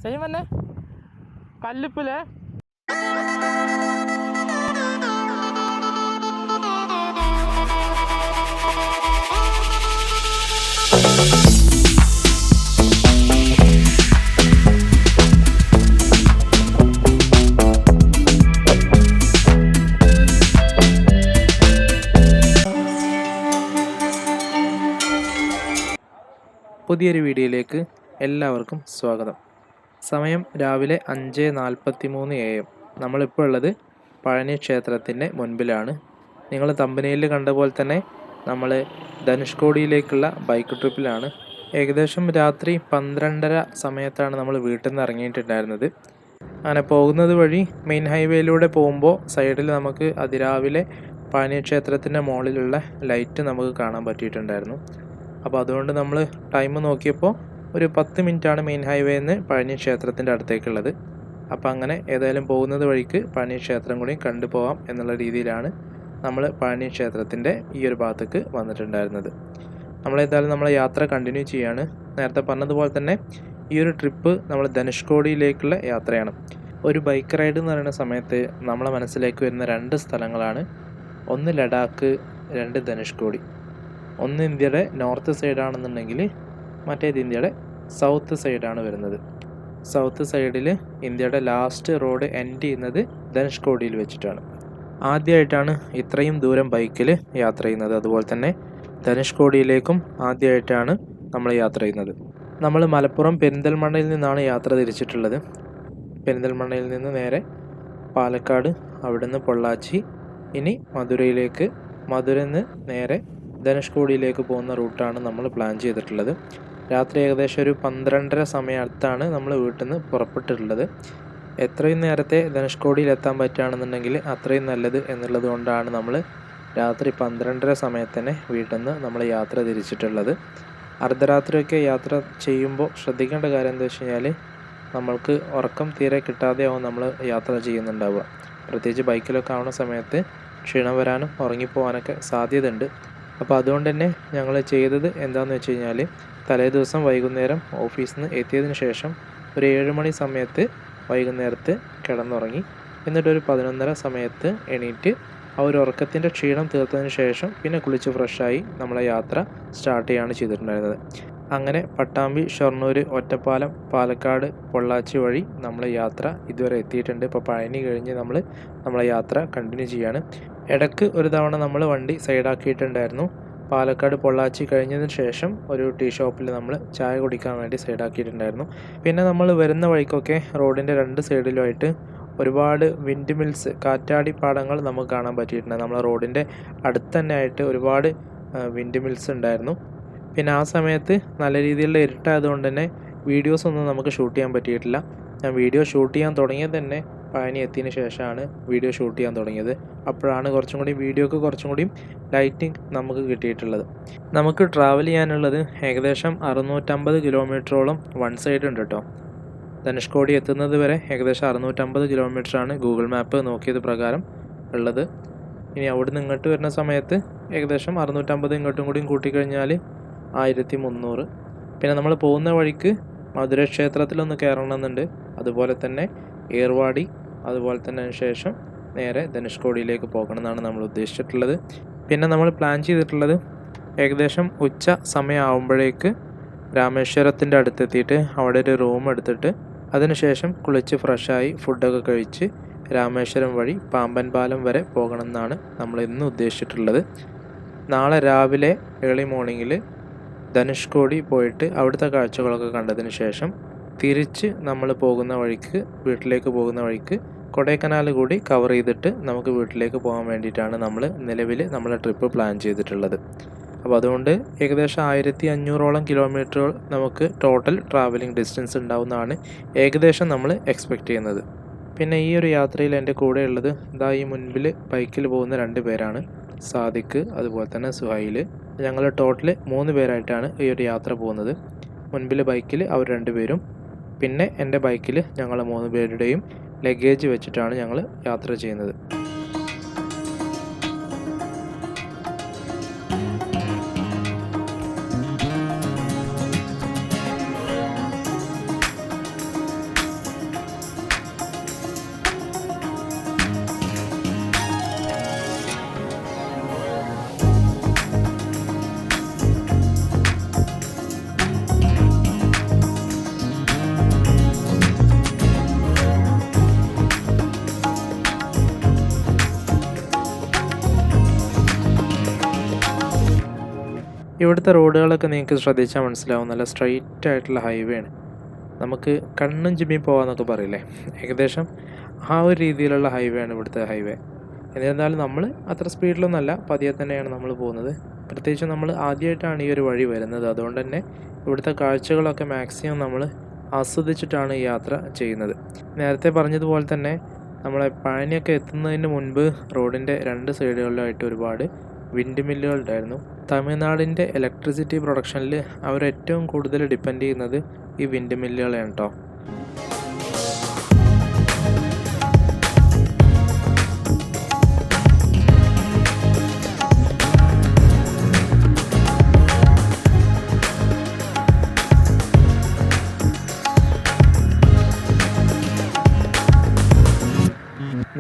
ചെയ്യും തന്നെ കല്ലുപ്പില്ലേ പുതിയൊരു വീഡിയോയിലേക്ക് എല്ലാവർക്കും സ്വാഗതം. സമയം രാവിലെ 5:43 AM. നമ്മളിപ്പോൾ ഉള്ളത് പഴനി ക്ഷേത്രത്തിൻ്റെ മുൻപിലാണ്. നിങ്ങൾ തമ്പനയിൽ കണ്ട പോലെ തന്നെ നമ്മൾ ധനുഷ്കോടിയിലേക്കുള്ള ബൈക്ക് ട്രിപ്പിലാണ്. ഏകദേശം രാത്രി 12:30 സമയത്താണ് നമ്മൾ വീട്ടിൽ നിന്ന് ഇറങ്ങിയിട്ടുണ്ടായിരുന്നത്. അങ്ങനെ പോകുന്നത് വഴി മെയിൻ ഹൈവേയിലൂടെ പോകുമ്പോൾ സൈഡിൽ നമുക്ക് അതിരാവിലെ പഴനി ക്ഷേത്രത്തിൻ്റെ മുകളിലുള്ള ലൈറ്റ് നമുക്ക് കാണാൻ പറ്റിയിട്ടുണ്ടായിരുന്നു. അപ്പോൾ അതുകൊണ്ട് നമ്മൾ ടൈം നോക്കിയപ്പോൾ ഒരു 10 മിനിറ്റാണ് മെയിൻ ഹൈവേയിൽ നിന്ന് പഴനി ക്ഷേത്രത്തിൻ്റെ അടുത്തേക്കുള്ളത്. അപ്പോൾ അങ്ങനെ ഏതായാലും പോകുന്നത് വഴിക്ക് പഴനി ക്ഷേത്രം കൂടി കണ്ടു പോകാം എന്നുള്ള രീതിയിലാണ് നമ്മൾ പഴനി ക്ഷേത്രത്തിൻ്റെ ഈ ഒരു ഭാഗത്തേക്ക് വന്നിട്ടുണ്ടായിരുന്നത്. നമ്മളേതായാലും നമ്മളെ യാത്ര കണ്ടിന്യൂ ചെയ്യാണ്. നേരത്തെ പറഞ്ഞതുപോലെ തന്നെ ഈ ഒരു ട്രിപ്പ് നമ്മൾ ധനുഷ്കോടിയിലേക്കുള്ള യാത്രയാണ്. ഒരു ബൈക്ക് റൈഡ് എന്ന് പറയുന്ന സമയത്ത് നമ്മളെ മനസ്സിലേക്ക് വരുന്ന 2 സ്ഥലങ്ങളാണ്. ഒന്ന് ലഡാക്ക്, 2 ധനുഷ്കോടി. ഒന്ന് ഇന്ത്യയുടെ നോർത്ത് സൈഡാണെന്നുണ്ടെങ്കിൽ മറ്റേത് ഇന്ത്യയുടെ സൗത്ത് സൈഡാണ് വരുന്നത്. സൗത്ത് സൈഡിൽ ഇന്ത്യയുടെ ലാസ്റ്റ് റോഡ് എൻഡ് ചെയ്യുന്നത് ധനുഷ്കോടിയിൽ വെച്ചിട്ടാണ്. ആദ്യമായിട്ടാണ് ഇത്രയും ദൂരം ബൈക്കിൽ യാത്ര ചെയ്യുന്നത്. അതുപോലെ തന്നെ ധനുഷ്കോടിയിലേക്കും ആദ്യമായിട്ടാണ് നമ്മൾ യാത്ര ചെയ്യുന്നത്. നമ്മൾ മലപ്പുറം പെരിന്തൽമണ്ണയിൽ നിന്നാണ് യാത്ര തിരിച്ചിട്ടുള്ളത്. പെരിന്തൽമണ്ണയിൽ നിന്ന് നേരെ പാലക്കാട്, അവിടുന്ന് പൊള്ളാച്ചി, ഇനി മധുരയിലേക്ക്, മധുരയിൽ നിന്ന് നേരെ ധനുഷ്കോടിയിലേക്ക് പോകുന്ന റൂട്ടാണ് നമ്മൾ പ്ലാൻ ചെയ്തിട്ടുള്ളത്. രാത്രി ഏകദേശം ഒരു 12:30 സമയത്താണ് നമ്മൾ വീട്ടിൽ നിന്ന് പുറപ്പെട്ടിട്ടുള്ളത്. എത്രയും നേരത്തെ ധനുഷ്കോടിയിൽ എത്താൻ പറ്റുകയാണെന്നുണ്ടെങ്കിൽ അത്രയും നല്ലത് എന്നുള്ളത് കൊണ്ടാണ് നമ്മൾ രാത്രി 12:30 സമയത്ത് തന്നെ വീട്ടിൽ നിന്ന് നമ്മൾ യാത്ര തിരിച്ചിട്ടുള്ളത്. അർദ്ധരാത്രിയൊക്കെ യാത്ര ചെയ്യുമ്പോൾ ശ്രദ്ധിക്കേണ്ട കാര്യം എന്താ വെച്ച് കഴിഞ്ഞാൽ നമ്മൾക്ക് ഉറക്കം തീരെ കിട്ടാതെയാവും നമ്മൾ യാത്ര ചെയ്യുന്നുണ്ടാവുക. പ്രത്യേകിച്ച് ബൈക്കിലൊക്കെ ആവുന്ന സമയത്ത് ക്ഷീണം വരാനും ഉറങ്ങിപ്പോകാനൊക്കെ സാധ്യതയുണ്ട്. അപ്പോൾ അതുകൊണ്ട് തന്നെ ഞങ്ങൾ ചെയ്തത് എന്താണെന്ന് വെച്ച് കഴിഞ്ഞാൽ തലേ ദിവസം വൈകുന്നേരം ഓഫീസിൽ നിന്ന് എത്തിയതിന് ശേഷം ഒരു 7 മണി സമയത്ത് വൈകുന്നേരത്ത് കിടന്നുറങ്ങി. എന്നിട്ടൊരു 11:30 സമയത്ത് എണീറ്റ് ആ ഒരു ഉറക്കത്തിൻ്റെ ക്ഷീണം തീർത്തതിന് ശേഷം പിന്നെ കുളിച്ച് ഫ്രഷായി നമ്മളെ യാത്ര സ്റ്റാർട്ട് ചെയ്യുകയാണ് ചെയ്തിട്ടുണ്ടായിരുന്നത്. അങ്ങനെ പട്ടാമ്പി, ഷൊർണൂർ, ഒറ്റപ്പാലം, പാലക്കാട്, പൊള്ളാച്ചി വഴി നമ്മളെ യാത്ര ഇതുവരെ എത്തിയിട്ടുണ്ട്. ഇപ്പോൾ പഴനി കഴിഞ്ഞ് നമ്മളെ യാത്ര കണ്ടിന്യൂ ചെയ്യാണ്. ഇടയ്ക്ക് ഒരു തവണ നമ്മൾ വണ്ടി സൈഡാക്കിയിട്ടുണ്ടായിരുന്നു. പാലക്കാട്, പൊള്ളാച്ചി കഴിഞ്ഞതിന് ശേഷം ഒരു ടീ ഷോപ്പിൽ നമ്മൾ ചായ കുടിക്കാൻ വേണ്ടി സൈഡാക്കിയിട്ടുണ്ടായിരുന്നു. പിന്നെ നമ്മൾ വരുന്ന വഴിക്കൊക്കെ റോഡിൻ്റെ 2 സൈഡിലുമായിട്ട് ഒരുപാട് വിൻഡ് മിൽസ്, കാറ്റാടി പാടങ്ങൾ നമുക്ക് കാണാൻ പറ്റിയിട്ടുണ്ട്. നമ്മളെ റോഡിൻ്റെ അടുത്ത് തന്നെ ആയിട്ട് ഒരുപാട് വിൻഡ് മിൽസ് ഉണ്ടായിരുന്നു. പിന്നെ ആ സമയത്ത് നല്ല രീതിയിലുള്ള ഇരുട്ടായതുകൊണ്ട് തന്നെ വീഡിയോസൊന്നും നമുക്ക് ഷൂട്ട് ചെയ്യാൻ പറ്റിയിട്ടില്ല. ഞാൻ വീഡിയോ ഷൂട്ട് ചെയ്യാൻ തുടങ്ങിയത് തന്നെ പഴനി എത്തിയതിന് ശേഷമാണ് വീഡിയോ ഷൂട്ട് ചെയ്യാൻ തുടങ്ങിയത്. അപ്പോഴാണ് വീഡിയോക്ക് കുറച്ചും കൂടി ലൈറ്റിംഗ് നമുക്ക് കിട്ടിയിട്ടുള്ളത്. നമുക്ക് ട്രാവൽ ചെയ്യാനുള്ളത് ഏകദേശം 650 കിലോമീറ്ററോളം വൺ സൈഡ് ഉണ്ട് കേട്ടോ. ധനുഷ്കോടി എത്തുന്നത് വരെ ഏകദേശം 650 കിലോമീറ്ററാണ് ഗൂഗിൾ മാപ്പ് നോക്കിയത് പ്രകാരം ഉള്ളത്. ഇനി അവിടുന്ന് ഇങ്ങോട്ട് വരുന്ന സമയത്ത് ഏകദേശം 650 ഇങ്ങോട്ടും കൂടിയും കൂട്ടിക്കഴിഞ്ഞാൽ 1300. പിന്നെ നമ്മൾ പോകുന്ന വഴിക്ക് മധുര ക്ഷേത്രത്തിലൊന്ന് കയറണമെന്നുണ്ട്. അതുപോലെ തന്നെ ഏർവാടി, അതുപോലെ തന്നെ അതിന് ശേഷം നേരെ ധനുഷ്കോടിയിലേക്ക് പോകണം എന്നാണ് നമ്മൾ ഉദ്ദേശിച്ചിട്ടുള്ളത്. പിന്നെ നമ്മൾ പ്ലാൻ ചെയ്തിട്ടുള്ളത് ഏകദേശം ഉച്ച സമയമാകുമ്പോഴേക്ക് രാമേശ്വരത്തിൻ്റെ അടുത്തെത്തിയിട്ട് അവിടെ ഒരു റൂം എടുത്തിട്ട് അതിനുശേഷം കുളിച്ച് ഫ്രഷായി ഫുഡൊക്കെ കഴിച്ച് രാമേശ്വരം വഴി പാമ്പൻ പാലം വരെ പോകണം എന്നാണ് നമ്മൾ ഇന്ന് ഉദ്ദേശിച്ചിട്ടുള്ളത്. നാളെ രാവിലെ ഏർലി മോർണിംഗിൽ ധനുഷ്കോടി പോയിട്ട് അവിടുത്തെ കാഴ്ചകളൊക്കെ കണ്ടതിന് ശേഷം തിരിച്ച് നമ്മൾ വീട്ടിലേക്ക് പോകുന്ന വഴിക്ക് കൊടൈക്കനാൽ കൂടി കവർ ചെയ്തിട്ട് നമുക്ക് വീട്ടിലേക്ക് പോകാൻ വേണ്ടിയിട്ടാണ് നമ്മൾ നിലവിൽ നമ്മളെ ട്രിപ്പ് പ്ലാൻ ചെയ്തിട്ടുള്ളത്. അപ്പോൾ അതുകൊണ്ട് ഏകദേശം 1500ഓളം കിലോമീറ്ററുകൾ നമുക്ക് ടോട്ടൽ ട്രാവലിംഗ് ഡിസ്റ്റൻസ് ഉണ്ടാവുന്നതാണ് ഏകദേശം നമ്മൾ എക്സ്പെക്റ്റ് ചെയ്യുന്നത്. പിന്നെ ഈ ഒരു യാത്രയിൽ എൻ്റെ കൂടെ ഉള്ളത് ഈ മുൻപിൽ ബൈക്കിൽ പോകുന്ന 2 പേരാണ്. സാദിഖ്, അതുപോലെ തന്നെ സുഹൈൽ. ഞങ്ങൾ ടോട്ടൽ 3 പേരായിട്ടാണ് ഈ ഒരു യാത്ര പോകുന്നത്. മുൻപിൽ ബൈക്കിൽ അവർ 2 പേരും, പിന്നെ എൻ്റെ ബൈക്കിൽ ഞങ്ങൾ 3 പേരുടെയും ലഗേജ് വെച്ചിട്ടാണ് ഞങ്ങൾ യാത്ര ചെയ്യുന്നത്. ഇവിടുത്തെ റോഡുകളൊക്കെ നിങ്ങൾക്ക് ശ്രദ്ധിച്ചാൽ മനസ്സിലാവും, നല്ല സ്ട്രെയിറ്റ് ആയിട്ടുള്ള ഹൈവേ ആണ്. നമുക്ക് കണ്ണും ചിമ്മി പോകാമെന്നൊക്കെ പറയില്ലേ, ഏകദേശം ആ ഒരു രീതിയിലുള്ള ഹൈവേ ആണ് ഇവിടുത്തെ ഹൈവേ. എന്നിരുന്നാലും നമ്മൾ അത്ര സ്പീഡിലൊന്നുമല്ല, പതിയെ തന്നെയാണ് നമ്മൾ പോകുന്നത്. പ്രത്യേകിച്ച് നമ്മൾ ആദ്യമായിട്ടാണ് ഈ ഒരു വഴി വരുന്നത്, അതുകൊണ്ട് തന്നെ ഇവിടുത്തെ കാഴ്ചകളൊക്കെ മാക്സിമം നമ്മൾ ആസ്വദിച്ചിട്ടാണ് ഈ യാത്ര ചെയ്യുന്നത്. നേരത്തെ പറഞ്ഞതുപോലെ തന്നെ നമ്മളെ പഴനിയൊക്കെ എത്തുന്നതിന് മുൻപ് റോഡിൻ്റെ 2 സൈഡുകളിലായിട്ട് ഒരുപാട് വിൻഡ് മില്ലുകൾ ഉണ്ടായിരുന്നു. തമിഴ്നാടിൻ്റെ ഇലക്ട്രിസിറ്റി പ്രൊഡക്ഷനിൽ അവരേറ്റവും കൂടുതൽ ഡിപ്പെൻഡ് ചെയ്യുന്നത് ഈ വിൻഡ് മില്ലുകളാണ് കേട്ടോ.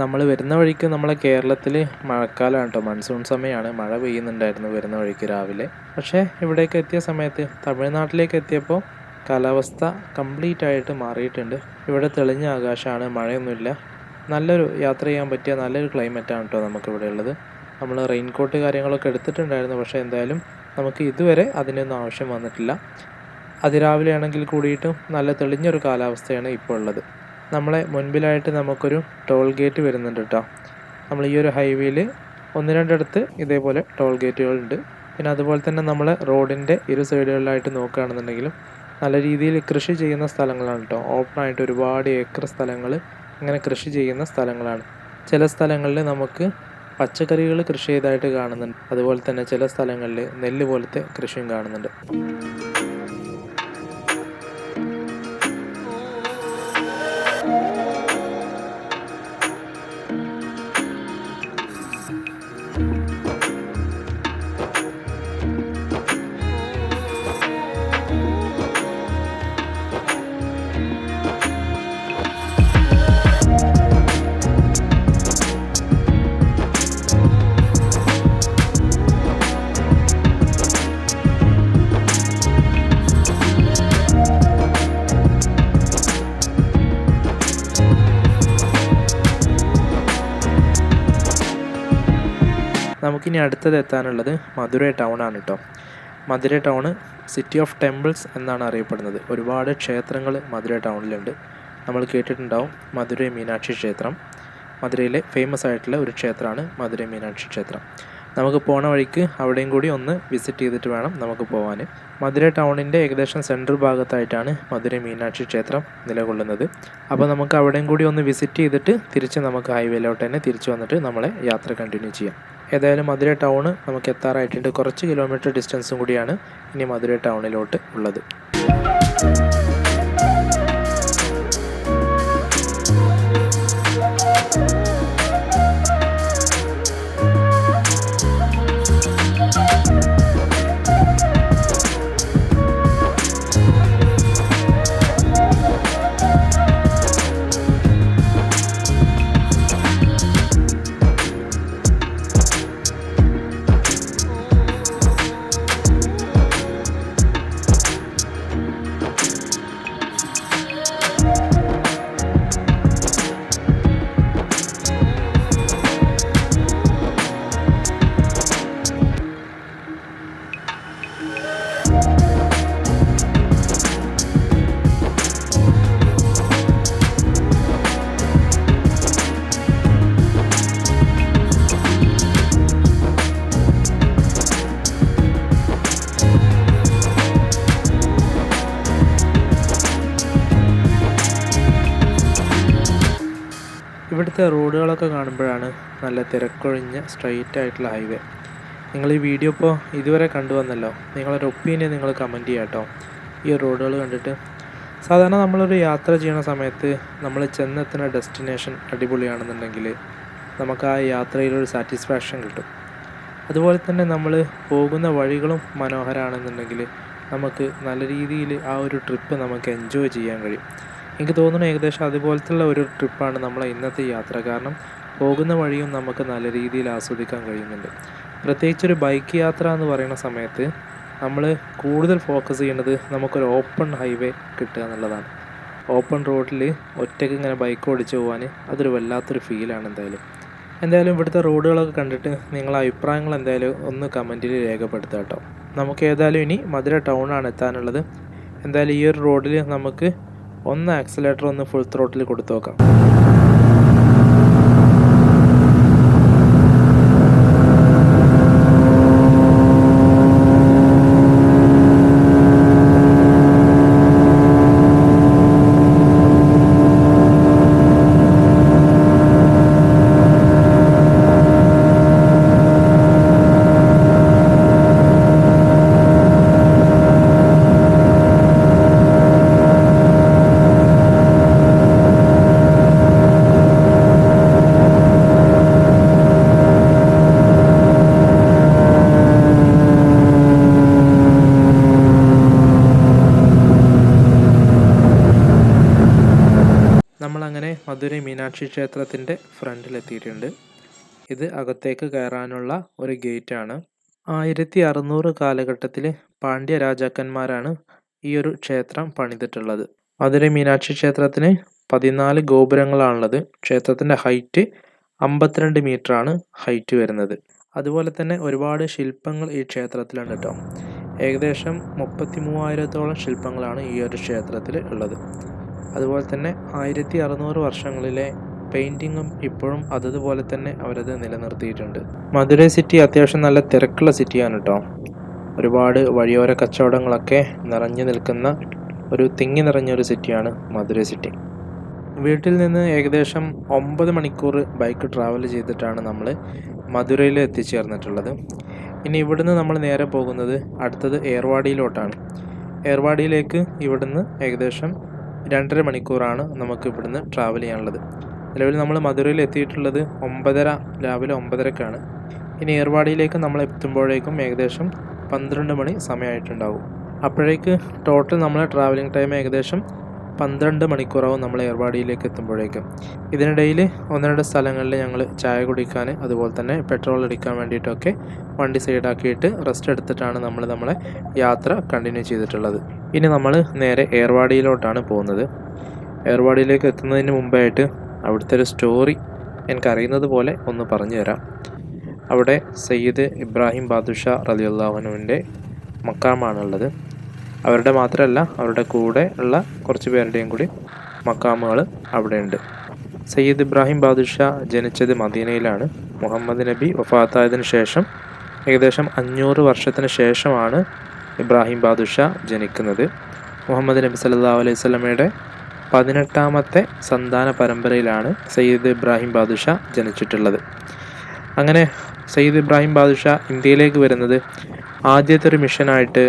നമ്മൾ വരുന്ന വഴിക്ക് നമ്മളെ കേരളത്തിൽ മഴക്കാലമാണ് കേട്ടോ, മൺസൂൺ സമയമാണ്, മഴ പെയ്യുന്നുണ്ടായിരുന്നു വരുന്ന വഴിക്ക് രാവിലെ. പക്ഷേ ഇവിടേക്ക് എത്തിയ സമയത്ത്, തമിഴ്നാട്ടിലേക്ക് എത്തിയപ്പോൾ കാലാവസ്ഥ കംപ്ലീറ്റ് ആയിട്ട് മാറിയിട്ടുണ്ട്. ഇവിടെ തെളിഞ്ഞ ആകാശമാണ്, മഴയൊന്നുമില്ല, നല്ലൊരു യാത്ര ചെയ്യാൻ പറ്റിയ നല്ലൊരു ക്ലൈമറ്റാണ് കേട്ടോ നമുക്കിവിടെ ഉള്ളത്. നമ്മൾ റെയിൻകോട്ട് കാര്യങ്ങളൊക്കെ എടുത്തിട്ടുണ്ടായിരുന്നു, പക്ഷേ എന്തായാലും നമുക്ക് ഇതുവരെ അതിനൊന്നും ആവശ്യം വന്നിട്ടില്ല. അതിരാവിലെ ആണെങ്കിൽ കൂടിയിട്ടും നല്ല തെളിഞ്ഞൊരു കാലാവസ്ഥയാണ് ഇപ്പോൾ ഉള്ളത്. നമ്മളെ മുൻപിലായിട്ട് നമുക്കൊരു ടോൾ ഗേറ്റ് വരുന്നുണ്ട് കേട്ടോ. നമ്മൾ ഈ ഒരു ഹൈവേയിൽ 1-2 ഇതേപോലെ ടോൾ ഗേറ്റുകളുണ്ട്. പിന്നെ അതുപോലെ തന്നെ നമ്മൾ റോഡിൻ്റെ ഇരു സൈഡുകളിലായിട്ട് നോക്കുകയാണെന്നുണ്ടെങ്കിലും നല്ല രീതിയിൽ കൃഷി ചെയ്യുന്ന സ്ഥലങ്ങളാണ് കേട്ടോ. ഓപ്പണായിട്ട് ഒരുപാട് ഏക്കർ സ്ഥലങ്ങൾ ഇങ്ങനെ കൃഷി ചെയ്യുന്ന സ്ഥലങ്ങളാണ്. ചില സ്ഥലങ്ങളിൽ നമുക്ക് പച്ചക്കറികൾ കൃഷി ചെയ്തതായിട്ട് കാണുന്നുണ്ട്. അതുപോലെ തന്നെ ചില സ്ഥലങ്ങളിൽ നെല്ല് പോലത്തെ കൃഷിയും കാണുന്നുണ്ട്. നമുക്കിനി അടുത്തത് എത്താനുള്ളത് മധുരൈ ടൗൺ ആണ് കേട്ടോ. Madurai town city of temples എന്നാണ് അറിയപ്പെടുന്നത്. ഒരുപാട് ക്ഷേത്രങ്ങൾ മധുരൈ ടൗണിലുണ്ട്. നമ്മൾ കേട്ടിട്ടുണ്ടാവും മധുരൈ മീനാക്ഷി ക്ഷേത്രം. മധുരയിലെ ഫേമസ് ആയിട്ടുള്ള ഒരു ക്ഷേത്രമാണ് മധുരൈ മീനാക്ഷി ക്ഷേത്രം. നമുക്ക് പോണ വഴിക്ക് അവിടെയും കൂടി ഒന്ന് വിസിറ്റ് ചെയ്തിട്ട് വേണം നമുക്ക് പോകാൻ. മധുരൈ ടൗണിൻ്റെ ഏകദേശം സെൻട്രൽ ഭാഗത്തായിട്ടാണ് മധുരൈ മീനാക്ഷി ക്ഷേത്രം നിലകൊള്ളുന്നത്. അപ്പോൾ നമുക്ക് അവിടെയും കൂടി ഒന്ന് വിസിറ്റ് ചെയ്തിട്ട് തിരിച്ച് നമുക്ക് ഹൈവേയിലോട്ട് തന്നെ തിരിച്ചു വന്നിട്ട് നമ്മളെ യാത്ര കണ്ടിന്യൂ ചെയ്യാം. ഏതായാലും മധുരൈ ടൗണ് നമുക്ക് എത്താറായിട്ടുണ്ട്. കുറച്ച് കിലോമീറ്റർ ഡിസ്റ്റൻസും കൂടിയാണ് ഇനി മധുരൈ ടൗണിലോട്ട് ഉള്ളത്. ഇവിടുത്തെ റോഡുകളൊക്കെ കാണുമ്പോഴാണ് നല്ല തിരക്കൊഴിഞ്ഞ സ്ട്രെയിറ്റ് ആയിട്ടുള്ള ഹൈവേ. നിങ്ങൾ ഈ വീഡിയോ ഇപ്പോൾ ഇതുവരെ കണ്ടുവന്നല്ലോ, നിങ്ങളൊരു ഒപ്പീനിയൻ നിങ്ങൾ കമൻറ്റ് ചെയ്യാം കേട്ടോ ഈ റോഡുകൾ കണ്ടിട്ട്. സാധാരണ നമ്മളൊരു യാത്ര ചെയ്യുന്ന സമയത്ത് നമ്മൾ ചെന്നെത്തുന്ന ഡെസ്റ്റിനേഷൻ അടിപൊളിയാണെന്നുണ്ടെങ്കിൽ നമുക്ക് ആ യാത്രയിലൊരു സാറ്റിസ്ഫാക്ഷൻ കിട്ടും. അതുപോലെ തന്നെ നമ്മൾ പോകുന്ന വഴികളും മനോഹരമാണെന്നുണ്ടെങ്കിൽ നമുക്ക് നല്ല രീതിയിൽ ആ ഒരു ട്രിപ്പ് നമുക്ക് എൻജോയ് ചെയ്യാൻ കഴിയും. എനിക്ക് തോന്നുന്നു ഏകദേശം അതുപോലത്തുള്ള ഒരു ട്രിപ്പാണ് നമ്മളെ ഇന്നത്തെ യാത്ര. കാരണം പോകുന്ന വഴിയും നമുക്ക് നല്ല രീതിയിൽ ആസ്വദിക്കാൻ കഴിയുന്നുണ്ട്. പ്രത്യേകിച്ചൊരു ബൈക്ക് യാത്ര എന്ന് പറയുന്ന സമയത്ത് നമ്മൾ കൂടുതൽ ഫോക്കസ് ചെയ്യേണ്ടത് നമുക്കൊരു ഓപ്പൺ ഹൈവേ കിട്ടുക എന്നുള്ളതാണ്. ഓപ്പൺ റോഡിൽ ഒറ്റയ്ക്ക് ഇങ്ങനെ ബൈക്ക് ഓടിച്ച് പോകാൻ അതൊരു വല്ലാത്തൊരു ഫീലാണ്. എന്തായാലും ഇവിടുത്തെ റോഡുകളൊക്കെ കണ്ടിട്ട് നിങ്ങളെ അഭിപ്രായങ്ങൾ എന്തായാലും ഒന്ന് കമൻറ്റിൽ രേഖപ്പെടുത്തുക കേട്ടോ. നമുക്ക് ഏതായാലും ഇനി മധുര ടൗണാണ് എത്താനുള്ളത്. എന്തായാലും ഈ ഒരു റോഡിൽ നമുക്ക് ഒന്ന് ആക്സിലേറ്റർ ഒന്ന് ഫുൾ ത്രോട്ടിൽ കൊടുത്തു നോക്കാം. നമ്മളങ്ങനെ മധുരൈ മീനാക്ഷി ക്ഷേത്രത്തിൻ്റെ ഫ്രണ്ടിലെത്തിയിട്ടുണ്ട്. ഇത് അകത്തേക്ക് കയറാനുള്ള ഒരു ഗേറ്റാണ്. 1600 കാലഘട്ടത്തിൽ പാണ്ഡ്യ രാജാക്കന്മാരാണ് ഈ ഒരു ക്ഷേത്രം പണിതിട്ടുള്ളത്. മധുരൈ മീനാക്ഷി ക്ഷേത്രത്തിന് 14 ഗോപുരങ്ങളാണുള്ളത്. ക്ഷേത്രത്തിൻ്റെ ഹൈറ്റ് 52 മീറ്ററാണ് ഹൈറ്റ് വരുന്നത്. അതുപോലെ തന്നെ ഒരുപാട് ശില്പങ്ങൾ ഈ ക്ഷേത്രത്തിലുണ്ട് കേട്ടോ. ഏകദേശം 33,000-ഓളം ശില്പങ്ങളാണ് ഈ ഒരു ക്ഷേത്രത്തിൽ ഉള്ളത്. അതുപോലെ തന്നെ 1600 വർഷങ്ങളിലെ പെയിൻറ്റിങ്ങും ഇപ്പോഴും അതുപോലെ തന്നെ അവരത് നിലനിർത്തിയിട്ടുണ്ട്. മധുരൈ സിറ്റി അത്യാവശ്യം നല്ല തിരക്കുള്ള സിറ്റിയാണ് കേട്ടോ. ഒരുപാട് വഴിയോര കച്ചവടങ്ങളൊക്കെ നിറഞ്ഞു നിൽക്കുന്ന ഒരു തിങ്ങി നിറഞ്ഞൊരു സിറ്റിയാണ് മധുരൈ സിറ്റി. വീട്ടിൽ നിന്ന് ഏകദേശം 9 മണിക്കൂർ ബൈക്ക് ട്രാവൽ ചെയ്തിട്ടാണ് നമ്മൾ മധുരയിൽ എത്തിച്ചേർന്നിട്ടുള്ളത്. ഇനി ഇവിടുന്ന് നമ്മൾ നേരെ പോകുന്നത് അടുത്തത് ഏർവാടിയിലോട്ടാണ്. ഏർവാടിയിലേക്ക് ഇവിടുന്ന് ഏകദേശം 2.5 മണിക്കൂറാണ് നമുക്ക് ഇവിടുന്ന് ട്രാവൽ ചെയ്യാനുള്ളത്. നിലവിൽ നമ്മൾ മധുരയിൽ എത്തിയിട്ടുള്ളത് രാവിലെ 9:30ക്കാണ്. ഇനി ഏർവാടിയിലേക്ക് നമ്മൾ എത്തുമ്പോഴേക്കും ഏകദേശം 12 മണി സമയമായിട്ടുണ്ടാവും. അപ്പോഴേക്ക് ടോട്ടൽ നമ്മളെ ട്രാവലിംഗ് ടൈം ഏകദേശം 12 മണിക്കൂറാവും നമ്മൾ ഏർവാടിയിലേക്ക് എത്തുമ്പോഴേക്കും. ഇതിനിടയിൽ 1-2 സ്ഥലങ്ങളിൽ ഞങ്ങൾ ചായ കുടിക്കാൻ അതുപോലെ തന്നെ പെട്രോൾ അടിക്കാൻ വേണ്ടിയിട്ടൊക്കെ വണ്ടി സൈഡാക്കിയിട്ട് റെസ്റ്റ് എടുത്തിട്ടാണ് നമ്മളെ യാത്ര കണ്ടിന്യൂ ചെയ്തിട്ടുള്ളത്. ഇനി നമ്മൾ നേരെ ഏർവാടിയിലോട്ടാണ് പോകുന്നത്. ഏർവാടിയിലേക്ക് എത്തുന്നതിന് മുമ്പായിട്ട് അവിടുത്തെ ഒരു സ്റ്റോറി എനിക്കറിയുന്നത് പോലെ ഒന്ന് പറഞ്ഞു തരാം. അവിടെ സയ്യിദ് ഇബ്രാഹിം ബാദുഷാ റളിയല്ലാഹു അൻഹുവിൻ്റെ മക്കാമാണുള്ളത്. അവരുടെ മാത്രമല്ല, അവരുടെ കൂടെ ഉള്ള കുറച്ച് പേരുടെയും കൂടി മക്കാമുകൾ അവിടെയുണ്ട്. സയ്യിദ് ഇബ്രാഹിം ബാദുഷാ ജനിച്ചത് മദീനയിലാണ്. മുഹമ്മദ് നബി വഫാത്തായതിനു ശേഷം ഏകദേശം 500 വർഷത്തിന് ശേഷമാണ് ഇബ്രാഹിം ബാദുഷാ ജനിക്കുന്നത്. മുഹമ്മദ് നബി സല്ലല്ലാഹു അലൈഹി വസല്ലമയുടെ 18ാമത്തെ സന്താന പരമ്പരയിലാണ് സയ്യിദ് ഇബ്രാഹിം ബാദുഷാ ജനിച്ചിട്ടുള്ളത്. അങ്ങനെ സയ്യിദ് ഇബ്രാഹിം ബാദുഷാ ഇന്ത്യയിലേക്ക് വരുന്നത് ആദ്യത്തെ ഒരു മിഷനായിട്ട്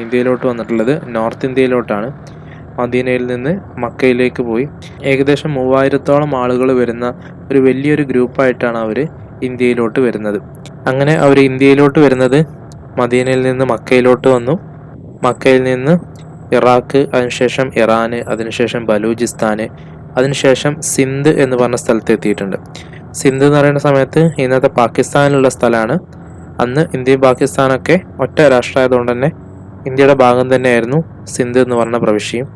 ഇന്ത്യയിലോട്ട് വന്നിട്ടുള്ളത് നോർത്ത് ഇന്ത്യയിലോട്ടാണ്. മദീനയിൽ നിന്ന് മക്കയിലേക്ക് പോയി ഏകദേശം 3000-ഓളം ആളുകൾ വരുന്ന ഒരു വലിയൊരു ഗ്രൂപ്പായിട്ടാണ് അവർ ഇന്ത്യയിലോട്ട് വരുന്നത്. അങ്ങനെ അവർ ഇന്ത്യയിലോട്ട് വരുന്നത് മദീനയിൽ നിന്ന് മക്കയിലോട്ട് വന്നു. മക്കയിൽ നിന്ന് ഇറാഖ്, അതിനുശേഷം ഇറാൻ, അതിനുശേഷം ബലൂചിസ്ഥാൻ, അതിനുശേഷം സിന്ധ് എന്ന് പറഞ്ഞ സ്ഥലത്ത് എത്തിയിട്ടുണ്ട്. സിന്ധ് എന്ന് പറയുന്ന സമയത്ത് ഇന്നത്തെ പാകിസ്ഥാനിലുള്ള സ്ഥലമാണ്. അന്ന് ഇന്ത്യയും പാകിസ്ഥാനൊക്കെ ഒറ്റ രാഷ്ട്രമായതുകൊണ്ട് തന്നെ ഇന്ത്യയുടെ ഭാഗം തന്നെയായിരുന്നു സിന്ധ് എന്ന് പറഞ്ഞ പ്രവിശ്യയും.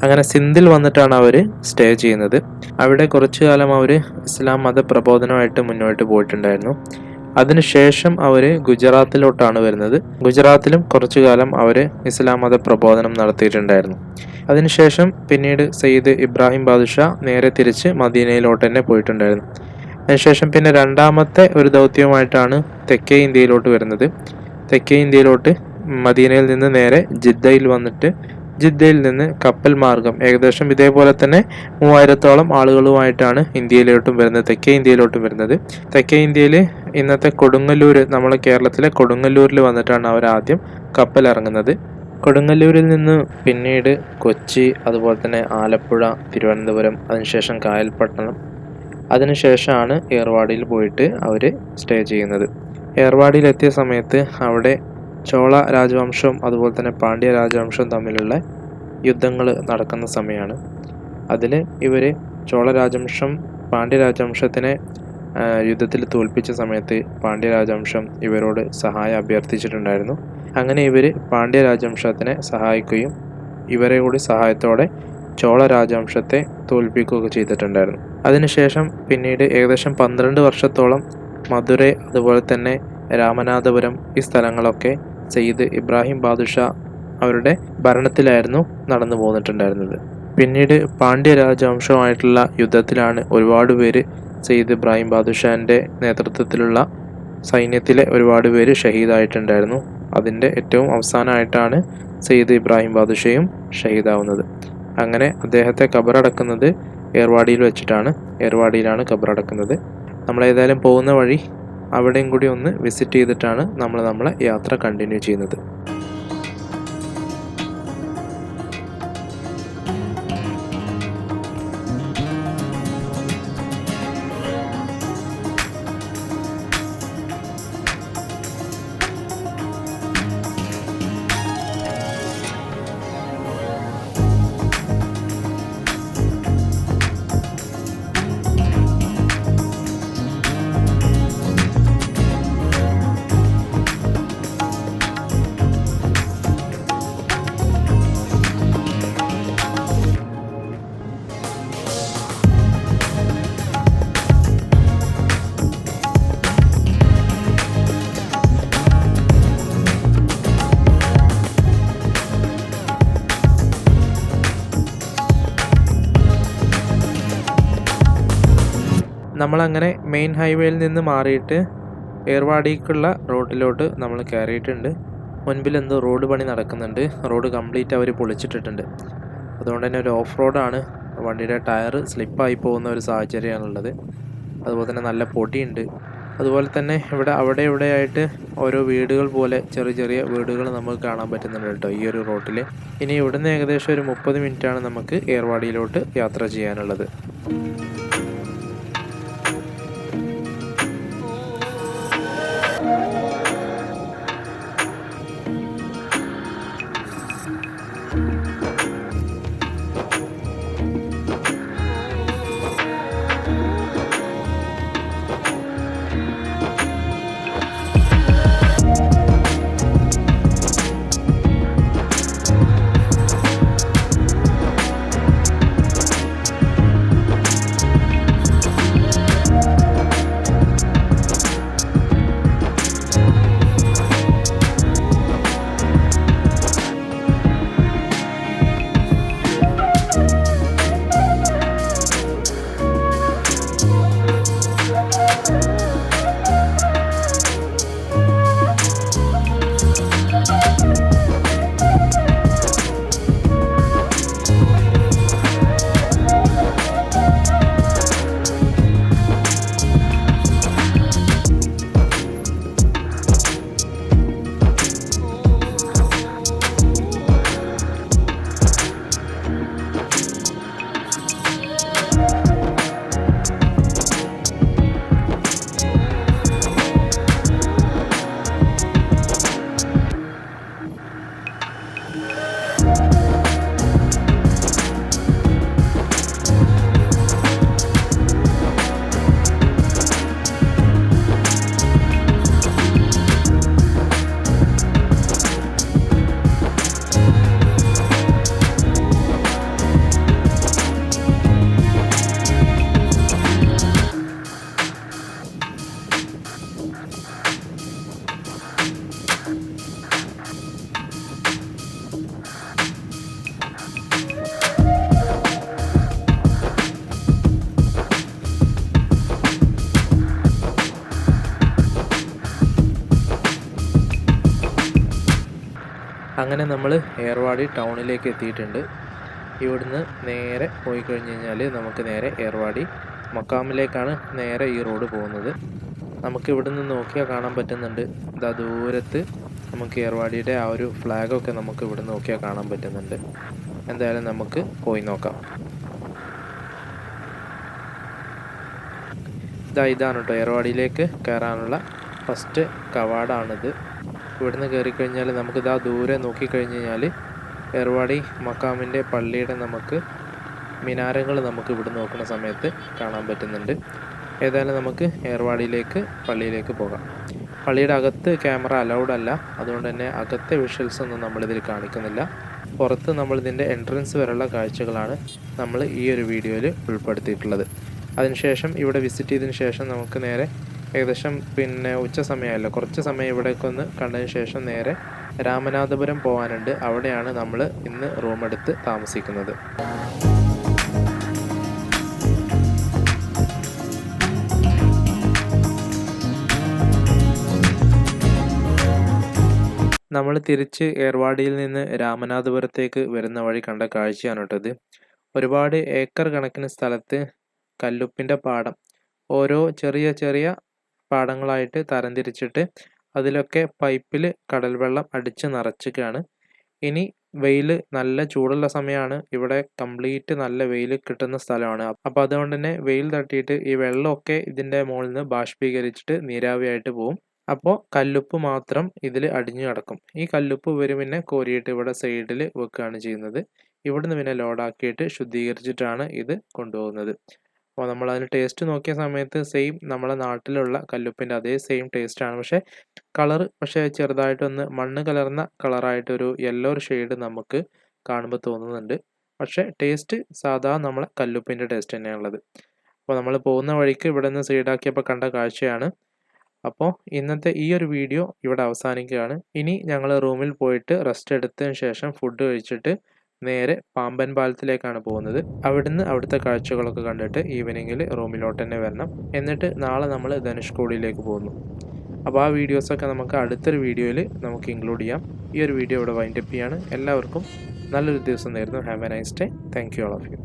അങ്ങനെ സിന്ധിൽ വന്നിട്ടാണ് അവർ സ്റ്റേ ചെയ്യുന്നത്. അവിടെ കുറച്ചു കാലം അവർ ഇസ്ലാം മത പ്രബോധനമായിട്ട് മുന്നോട്ട് പോയിട്ടുണ്ടായിരുന്നു. അതിനുശേഷം അവർ ഗുജറാത്തിലോട്ടാണ് വരുന്നത്. ഗുജറാത്തിലും കുറച്ചു കാലം അവർ ഇസ്ലാം മത പ്രബോധനം നടത്തിയിട്ടുണ്ടായിരുന്നു. അതിനുശേഷം പിന്നീട് സയ്യിദ് ഇബ്രാഹിം ബാദുഷാ നേരെ തിരിച്ച് മദീനയിലോട്ട് തന്നെ പോയിട്ടുണ്ടായിരുന്നു. അതിനുശേഷം പിന്നെ രണ്ടാമത്തെ ഒരു ദൗത്യവുമായിട്ടാണ് തെക്കേ ഇന്ത്യയിലോട്ട് വരുന്നത്. തെക്കേ ഇന്ത്യയിലോട്ട് മദീനയിൽ നിന്ന് നേരെ ജിദ്ദയിൽ വന്നിട്ട് ജിദ്ദയിൽ നിന്ന് കപ്പൽ മാർഗം ഏകദേശം ഇതേപോലെ തന്നെ 3000-ഓളം ആളുകളുമായിട്ടാണ് ഇന്ത്യയിലോട്ടും വരുന്നത്, തെക്കേ ഇന്ത്യയിലോട്ടും വരുന്നത്. തെക്കേ ഇന്ത്യയിൽ ഇന്നത്തെ കൊടുങ്ങല്ലൂർ, നമ്മുടെ കേരളത്തിലെ കൊടുങ്ങല്ലൂരിൽ വന്നിട്ടാണ് അവർ ആദ്യം കപ്പൽ ഇറങ്ങുന്നത്. കൊടുങ്ങല്ലൂരിൽ നിന്ന് പിന്നീട് കൊച്ചി, അതുപോലെ തന്നെ ആലപ്പുഴ, തിരുവനന്തപുരം, അതിനുശേഷം കായൽപട്ടണം, അതിനുശേഷമാണ് ഏർവാടിയിൽ പോയിട്ട് അവർ സ്റ്റേ ചെയ്യുന്നത്. ഏർവാടിയിലെത്തിയ സമയത്ത് അവിടെ ചോള രാജവംശവും അതുപോലെ തന്നെ പാണ്ഡ്യ രാജവംശവും തമ്മിലുള്ള യുദ്ധങ്ങൾ നടക്കുന്ന സമയമാണ്. അതിൽ ഇവർ ചോള രാജവംശം പാണ്ഡ്യ രാജവംശത്തിനെ യുദ്ധത്തിൽ തോൽപ്പിച്ച സമയത്ത് പാണ്ഡ്യ രാജവംശം ഇവരോട് സഹായം അഭ്യർത്ഥിച്ചിട്ടുണ്ടായിരുന്നു. അങ്ങനെ ഇവർ പാണ്ഡ്യ രാജവംശത്തിനെ സഹായിക്കുകയും ഇവരെ കൂടി സഹായത്തോടെ ചോള രാജവംശത്തെ തോൽപ്പിക്കുകയൊക്കെ ചെയ്തിട്ടുണ്ടായിരുന്നു. അതിനുശേഷം പിന്നീട് ഏകദേശം 12 വർഷത്തോളം മധുരൈ, അതുപോലെ തന്നെ രാമനാഥപുരം, ഈ സ്ഥലങ്ങളൊക്കെ സയ്യിദ് ഇബ്രാഹിം ബാദുഷാ അവരുടെ ഭരണത്തിലായിരുന്നു നടന്നു പോന്നിട്ടുണ്ടായിരുന്നത്. പിന്നീട് പാണ്ഡ്യ രാജവംശമായിട്ടുള്ള യുദ്ധത്തിലാണ് ഒരുപാട് പേര് സയ്യിദ് ഇബ്രാഹിം ബാദുഷാൻ്റെ നേതൃത്വത്തിലുള്ള സൈന്യത്തിലെ ഒരുപാട് പേര് ഷഹീദായിട്ടുണ്ടായിരുന്നു. അതിൻ്റെ ഏറ്റവും അവസാനമായിട്ടാണ് സയ്യിദ് ഇബ്രാഹിം ബാദുഷയും ഷഹീദാവുന്നത്. അങ്ങനെ അദ്ദേഹത്തെ ഖബറടക്കുന്നത് ഏർവാടിയിൽ വെച്ചിട്ടാണ്. ഏർവാടിയിലാണ് ഖബറടക്കുന്നത്. നമ്മളേതായാലും പോകുന്ന വഴി അവിടെയും കൂടി ഒന്ന് വിസിറ്റ് ചെയ്തിട്ടാണ് നമ്മളെ യാത്ര കണ്ടിന്യൂ ചെയ്യുന്നത്. നമ്മളങ്ങനെ മെയിൻ ഹൈവേയിൽ നിന്ന് മാറിയിട്ട് ഏർവാടിക്കുള്ള റോഡിലോട്ട് നമ്മൾ കയറിയിട്ടുണ്ട്. മുൻപിൽ എന്തോ റോഡ് പണി നടക്കുന്നുണ്ട്. റോഡ് കംപ്ലീറ്റ് അവർ പൊളിച്ചിട്ടിട്ടുണ്ട്. അതുകൊണ്ട് തന്നെ ഒരു ഓഫ് റോഡാണ്. വണ്ടിയുടെ ടയർ സ്ലിപ്പായി പോകുന്ന ഒരു സാഹചര്യമാണുള്ളത്. അതുപോലെ തന്നെ നല്ല പൊടിയുണ്ട്. അതുപോലെ തന്നെ അവിടെ ഇവിടെയായിട്ട് ഓരോ വീടുകൾ പോലെ ചെറിയ ചെറിയ വീടുകൾ നമുക്ക് കാണാൻ പറ്റുന്നുണ്ട് കേട്ടോ ഈ ഒരു റോട്ടിൽ. ഇനി ഇവിടുന്ന് ഏകദേശം ഒരു 30 മിനിറ്റാണ് നമുക്ക് ഏർവാടിയിലോട്ട് യാത്ര ചെയ്യാനുള്ളത്. അങ്ങനെ നമ്മൾ ഏർവാടി ടൗണിലേക്ക് എത്തിയിട്ടുണ്ട്. ഇവിടുന്ന് നേരെ പോയി കഴിഞ്ഞ് കഴിഞ്ഞാൽ നമുക്ക് നേരെ ഏർവാടി മക്കാമിലേക്കാണ് നേരെ ഈ റോഡ് പോകുന്നത്. നമുക്ക് ഇവിടെ നിന്ന് നോക്കിയാൽ കാണാൻ പറ്റുന്നുണ്ട്. ഇതാ ദൂരത്ത് നമുക്ക് ഏർവാടിയുടെ ആ ഒരു ഫ്ലാഗൊക്കെ നമുക്ക് ഇവിടെ നോക്കിയാൽ കാണാൻ പറ്റുന്നുണ്ട്. എന്തായാലും നമുക്ക് പോയി നോക്കാം. ഇതാണ് കേട്ടോ ഏർവാടിയിലേക്ക് കയറാനുള്ള ഫസ്റ്റ് കവാടാണിത്. ഇവിടുന്ന് കയറിക്കഴിഞ്ഞാൽ നമുക്ക് ദൂരെ നോക്കിക്കഴിഞ്ഞ് കഴിഞ്ഞാൽ ഏർവാടി മക്കാമിൻ്റെ പള്ളിയുടെ നമുക്ക് മിനാരങ്ങൾ നമുക്ക് ഇവിടെ നോക്കുന്ന സമയത്ത് കാണാൻ പറ്റുന്നുണ്ട്. ഏതായാലും നമുക്ക് ഏർവാടിയിലേക്ക് പള്ളിയിലേക്ക് പോകാം. പള്ളിയുടെ അകത്ത് ക്യാമറ അലൗഡ് അല്ല, അതുകൊണ്ട് തന്നെ അകത്തെ വിഷ്വൽസ് ഒന്നും നമ്മളിതിൽ കാണിക്കുന്നില്ല. പുറത്ത് നമ്മളിതിൻ്റെ എൻട്രൻസ് വരെയുള്ള കാഴ്ചകളാണ് നമ്മൾ ഈ ഒരു വീഡിയോയിൽ ഉൾപ്പെടുത്തിയിട്ടുള്ളത്. അതിനുശേഷം ഇവിടെ വിസിറ്റ് ചെയ്തതിന് ശേഷം നമുക്ക് നേരെ ഏകദേശം ഉച്ച സമയമല്ല, കുറച്ച് സമയം ഇവിടേക്ക് ഒന്ന് കണ്ടതിന് ശേഷം നേരെ രാമനാഥപുരം പോകാനുണ്ട്. അവിടെയാണ് നമ്മൾ ഇന്ന് റൂം എടുത്ത് താമസിക്കുന്നത്. നമ്മൾ തിരിച്ച് ഏർവാടിയിൽ നിന്ന് രാമനാഥപുരത്തേക്ക് വരുന്ന വഴി കണ്ട കാഴ്ചയാണ് കേട്ടത്. ഒരുപാട് ഏക്കർ കണക്കിന് സ്ഥലത്ത് കല്ലുപ്പിൻ്റെ പാടം, ഓരോ ചെറിയ ചെറിയ പാടങ്ങളായിട്ട് തരംതിരിച്ചിട്ട് അതിലൊക്കെ പൈപ്പിൽ കടൽ വെള്ളം അടിച്ച് നിറച്ചിട്ടാണ്. ഇനി വെയിൽ നല്ല ചൂടുള്ള സമയമാണ്. ഇവിടെ കംപ്ലീറ്റ് നല്ല വെയിൽ കിട്ടുന്ന സ്ഥലമാണ്. അപ്പോൾ അതുകൊണ്ട് തന്നെ വെയിൽ തട്ടിയിട്ട് ഈ വെള്ളമൊക്കെ ഇതിൻ്റെ മുകളിൽ നിന്ന് ബാഷ്പീകരിച്ചിട്ട് നീരാവിയായിട്ട് പോവും. അപ്പോൾ കല്ലുപ്പ് മാത്രം ഇതിൽ അടിഞ്ഞു കിടക്കും. ഈ കല്ലുപ്പ് ഇവർ പിന്നെ കോരിയിട്ട് ഇവിടെ സൈഡിൽ വെക്കുകയാണ് ചെയ്യുന്നത്. ഇവിടുന്ന് പിന്നെ ലോഡാക്കിയിട്ട് ശുദ്ധീകരിച്ചിട്ടാണ് ഇത് കൊണ്ടുപോകുന്നത്. അപ്പോൾ നമ്മൾ അതിന് ടേസ്റ്റ് നോക്കിയ സമയത്ത് സെയിം നമ്മളെ നാട്ടിലുള്ള കല്ലുപ്പിൻ്റെ അതേ സെയിം ടേസ്റ്റാണ്. പക്ഷേ ചെറുതായിട്ടൊന്ന് മണ്ണ് കലർന്ന കളറായിട്ടൊരു യെല്ലോ ഷെയ്ഡ് നമുക്ക് കാണുമ്പോൾ തോന്നുന്നുണ്ട്. പക്ഷേ ടേസ്റ്റ് സാധാ നമ്മളെ കല്ലുപ്പിൻ്റെ ടേസ്റ്റ് തന്നെയാണുള്ളത്. അപ്പോൾ നമ്മൾ പോകുന്ന വഴിക്ക് ഇവിടെ നിന്ന് സൈഡാക്കിയപ്പോൾ കണ്ട കാഴ്ചയാണ്. അപ്പോൾ ഇന്നത്തെ ഈ ഒരു വീഡിയോ ഇവിടെ അവസാനിക്കുകയാണ്. ഇനി ഞങ്ങൾ റൂമിൽ പോയിട്ട് റെസ്റ്റ് എടുത്തതിന് ശേഷം ഫുഡ് കഴിച്ചിട്ട് നേരെ പാമ്പൻ പാലത്തിലേക്കാണ് പോകുന്നത്. അവിടുത്തെ കാഴ്ചകളൊക്കെ കണ്ടിട്ട് ഈവനിങ്ങിൽ റൂമിലോട്ട് തന്നെ വരണം. എന്നിട്ട് നാളെ നമ്മൾ ധനുഷ്കോടിയിലേക്ക് പോകുന്നു. അപ്പോൾ ആ വീഡിയോസൊക്കെ നമുക്ക് അടുത്തൊരു വീഡിയോയിൽ നമുക്ക് ഇൻക്ലൂഡ് ചെയ്യാം. ഈ ഒരു വീഡിയോ ഇവിടെ വൈൻഡപ്പ് ചെയ്യാണ്. എല്ലാവർക്കും നല്ലൊരു ദിവസം നേരുന്നു. Have a nice day. Thank you all of U.